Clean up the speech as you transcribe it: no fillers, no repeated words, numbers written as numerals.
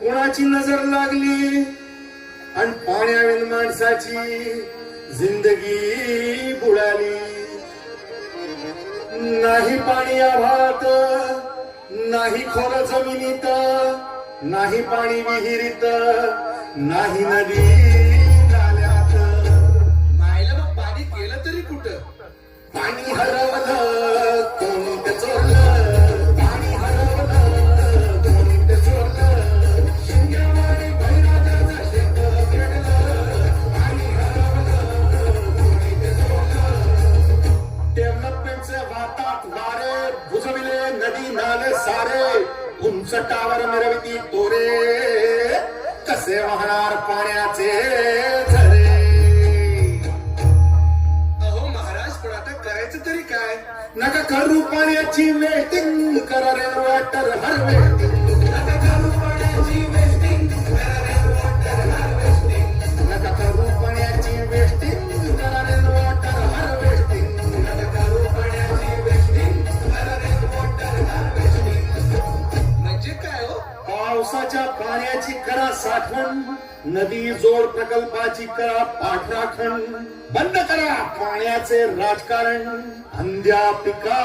कोणाची नजर लागली आणि पाण्याविन माणसाची जिंदगी बुडाली. नाही पाणी आभाळात, नाही खोल जमिनीत, नाही पाणी विहिरीत, नाही नदी नाल्यात. मायला मग पाणी केलं तरी कुठं? पाणी हरवलं कोणी ते चोरलं, पाणी हरवलं कोणी ते चोरलं. शिंग्यावाणी बैराजाचं शेत पेटलं, पाणी हरवलं कोणी ते चोरलं. डेव्हलपमेंटचे वातात वारे बुजविले नदी नाले सारे, उंच टावर मिरविती तोरे, कसे वाहणार पाण्याचे झरे. अहो महाराज, पण आता करायचं तरी काय? नका करू पाण्याची वेस्टिंग, करा रे वॉटर हार्वेस्टिंग. नका करू पाण्याची वेस्टिंग, करा रे वॉटर हार्वेस्टिंग. नका करू पाण्याची वेस्टिंग, करा रे वॉटर हार्वेस्टिंग. नका करू पाण्याची वेस्टिंग, करा रे वॉटर हार्वेस्टिंग. म्हणजे काय हो? पावसाच्या पाण्याची करा साठवण, नदी जोड प्रकल्पाची करा पाठराखण. बंद करा पाण्याचे राजकारण, अंध्या पिका